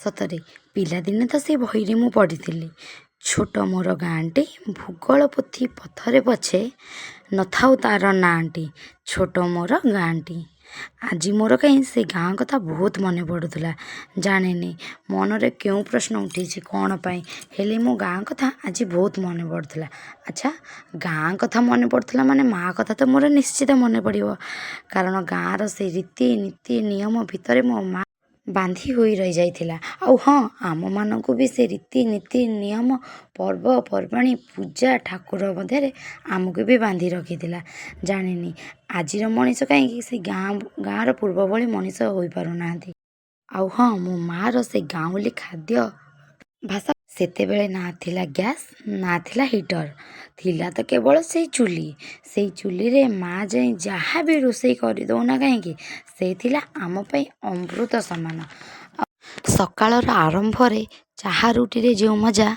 ସତରେ ପିଲାଦିନେ ତ ସେ ବହିରେ ମୁଁ ପଢ଼ିଥିଲି। ଛୋଟ ମୋର ଗାଁଟି ଭୂଗୋଳ ପୋଥି ପଥରେ ପଛେ ନଥାଉ ତାର ନାଁଟି, ଛୋଟ ମୋର ଗାଁଟି। ଆଜି ମୋର କାହିଁ ସେ ଗାଁ କଥା ବହୁତ ମନେ ପଡ଼ୁଥିଲା। ଜାଣିନି ମନରେ କେଉଁ ପ୍ରଶ୍ନ ଉଠିଛି କ'ଣ ପାଇଁ, ହେଲେ ମୋ ଗାଁ କଥା ଆଜି ବହୁତ ମନେ ପଡ଼ୁଥିଲା। ଆଚ୍ଛା, ଗାଁ କଥା ମନେ ପଡ଼ୁଥିଲା ମାନେ ମାଆ କଥା ତ ମୋର ନିଶ୍ଚିତ ମନେ ପଡ଼ିବ, କାରଣ ଗାଁର ସେ ରୀତି ନୀତି ନିୟମ ଭିତରେ ମୋ ମା ବାନ୍ଧି ହୋଇ ରହିଯାଇଥିଲା। ଆଉ ହଁ, ଆମମାନଙ୍କୁ ବି ସେ ରୀତି ନୀତି ନିୟମ ପର୍ବପର୍ବାଣୀ ପୂଜା ଠାକୁର ମଧ୍ୟରେ ଆମକୁ ବି ବାନ୍ଧି ରଖିଥିଲା। ଜାଣିନି ଆଜିର ମଣିଷ କାହିଁକି ସେ ଗାଁର ପୂର୍ବ ଭଳି ମଣିଷ ହୋଇପାରୁନାହାନ୍ତି। ଆଉ ହଁ, ମୋ ମାଆର ସେ ଗାଉଁଲି ଖାଦ୍ୟ ଭାଷା। ସେତେବେଳେ ନା ଥିଲା ଗ୍ୟାସ୍, ନା ଥିଲା ହିଟର, ଥିଲା ତ କେବଳ ସେଇ ଚୁଲି। ସେଇ ଚୁଲିରେ ମା ଯାଇ ଯାହା ବି ରୋଷେଇ କରିଦେଉନା କାହିଁକି, ସେ ଥିଲା ଆମ ପାଇଁ ଅମୃତ ସମାନ। ସକାଳର ଆରମ୍ଭରେ ଚାହା ରୁଟିରେ ଯେଉଁ ମଜା,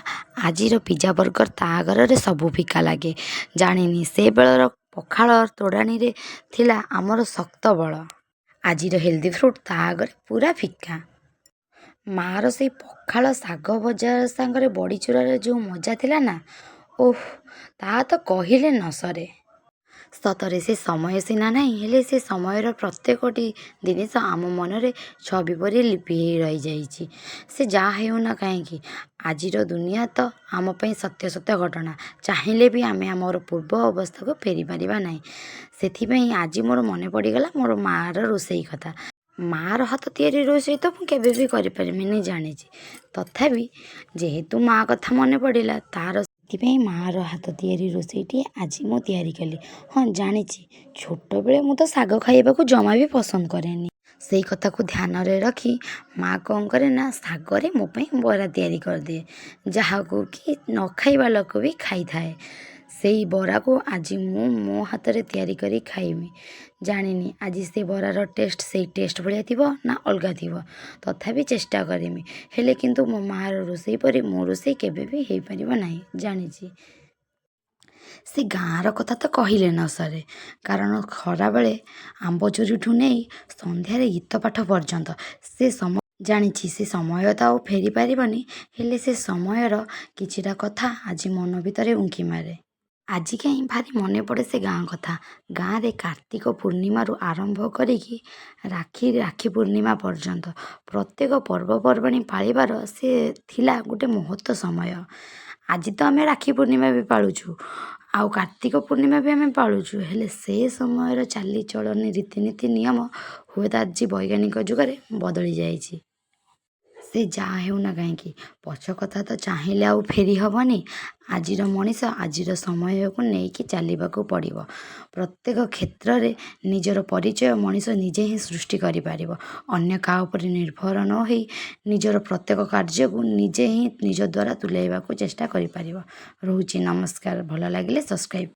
ଆଜିର ପିଜା ବର୍ଗର ତା ଆଗରେ ସବୁ ଫିକା ଲାଗେ। ଜାଣିନି ସେ ବେଳର ପଖାଳ ତୋରାଣୀରେ ଥିଲା ଆମର ଶକ୍ତ ବଳ, ଆଜିର ହେଲ୍ଦି ଫ୍ରୁଟ୍ ତା ଆଗରେ ପୁରା ଫିକା। ମାଆର ସେଇ ପଖାଳ ଶାଗ ଭଜା ସାଙ୍ଗରେ ବଡ଼ିଚୁରାର ଯେଉଁ ମଜା ଥିଲା ନା, ଓଃ, ତାହା ତ କହିଲେ ନ ସରେ। ସତରେ ସେ ସମୟ ସିନା ନାହିଁ, ହେଲେ ସେ ସମୟର ପ୍ରତ୍ୟେକଟି ଜିନିଷ ଆମ ମନରେ ଛବି ପରି ଲିପି ହେଇ ରହିଯାଇଛି। ସେ ଯାହା ହେଉନା କାହିଁକି, ଆଜିର ଦୁନିଆ ତ ଆମ ପାଇଁ ସତ୍ୟ ସତ୍ୟ ଘଟଣା। ଚାହିଁଲେ ବି ଆମେ ଆମର ପୂର୍ବ ଅବସ୍ଥାକୁ ଫେରିପାରିବା ନାହିଁ। ସେଥିପାଇଁ ଆଜି ମୋର ମନେ ପଡ଼ିଗଲା ମୋର ମାଆର ରୋଷେଇ କଥା। ମାଆର ହାତ ତିଆରି ରୋଷେଇ ତ ମୁଁ କେବେ ବି କରିପାରିବିନି ଜାଣିଛି, ତଥାପି ଯେହେତୁ ମାଆ କଥା ମନେ ପଡ଼ିଲା ସେଥିପାଇଁ ମାଆର ହାତ ତିଆରି ରୋଷେଇଟିଏ ଆଜି ମୁଁ ତିଆରି କଲି। ହଁ ଜାଣିଛି, ଛୋଟବେଳେ ମୁଁ ତ ଶାଗ ଖାଇବାକୁ ଜମା ବି ପସନ୍ଦ କରେନି। ସେଇ କଥାକୁ ଧ୍ୟାନରେ ରଖି ମାଆ କ'ଣ କରେ ନା, ଶାଗରେ ମୋ ପାଇଁ ବରା ତିଆରି କରିଦିଏ, ଯାହାକୁ କି ନ ଖାଇବା ଲୋକ ବି ଖାଇଥାଏ। ସେଇ ବରାକୁ ଆଜି ମୁଁ ମୋ ହାତରେ ତିଆରି କରି ଖାଇବି। ଜାଣିନି ଆଜି ସେ ବରାର ଟେଷ୍ଟ ସେଇ ଟେଷ୍ଟ ଭଳିଆ ଥିବ ନା ଅଲଗା ଥିବ, ତଥାପି ଚେଷ୍ଟା କରିମି। ହେଲେ କିନ୍ତୁ ମୋ ମାଆର ରୋଷେଇ ପରି ମୋ ରୋଷେଇ କେବେ ବି ହେଇପାରିବ ନାହିଁ। ଜାଣିଛି ସେ ଗାଁର କଥା ତ କହିଲେ ନ ସରେ, କାରଣ ଖରାବେଳେ ଆମ୍ବ ଚୋରିଠୁ ନେଇ ସନ୍ଧ୍ୟାରେ ଗୀତ ପାଠ ପର୍ଯ୍ୟନ୍ତ ସେ ଜାଣିଛି ସେ ସମୟ ତ ଆଉ ଫେରି ପାରିବନି, ହେଲେ ସେ ସମୟର କିଛିଟା କଥା ଆଜି ମନ ଭିତରେ ଉଙ୍କି ମାରେ। ଆଜି କାହିଁ ଭାରି ମନେ ପଡ଼େ ସେ ଗାଁ କଥା। ଗାଁରେ କାର୍ତ୍ତିକ ପୂର୍ଣ୍ଣିମାରୁ ଆରମ୍ଭ କରିକି ରାକ୍ଷୀ ପୂର୍ଣ୍ଣିମା ପର୍ଯ୍ୟନ୍ତ ପ୍ରତ୍ୟେକ ପର୍ବପର୍ବାଣୀ ପାଳିବାର ସେ ଥିଲା ଗୋଟେ ମୁହୂର୍ତ୍ତ ସମୟ। ଆଜି ତ ଆମେ ରାକ୍ଷୀ ପୂର୍ଣ୍ଣିମା ବି ପାଳୁଛୁ, ଆଉ କାର୍ତ୍ତିକ ପୂର୍ଣ୍ଣିମା ବି ଆମେ ପାଳୁଛୁ, ହେଲେ ସେ ସମୟର ଚାଲିଚଳଣି ରୀତିନୀତି ନିୟମ ହୁଏତ ଆଜି ବୈଜ୍ଞାନିକ ଯୁଗରେ ବଦଳି ଯାଇଛି। ସେ ଯାହା ହେଉନା କାହିଁକି, ପଛ କଥା ତ ଚାହିଁଲେ ଆଉ ଫେରି ହେବନି। ଆଜିର ମଣିଷ ଆଜିର ସମୟକୁ ନେଇକି ଚାଲିବାକୁ ପଡ଼ିବ। ପ୍ରତ୍ୟେକ କ୍ଷେତ୍ରରେ ନିଜର ପରିଚୟ ମଣିଷ ନିଜେ ହିଁ ସୃଷ୍ଟି କରିପାରିବ। ଅନ୍ୟ କାହା ଉପରେ ନିର୍ଭର ନ ହୋଇ ନିଜର ପ୍ରତ୍ୟେକ କାର୍ଯ୍ୟକୁ ନିଜେ ହିଁ ନିଜ ଦ୍ୱାରା ତୁଲାଇବାକୁ ଚେଷ୍ଟା କରିପାରିବ। ରହୁଛି, ନମସ୍କାର। ଭଲ ଲାଗିଲେ ସବସ୍କ୍ରାଇବ୍।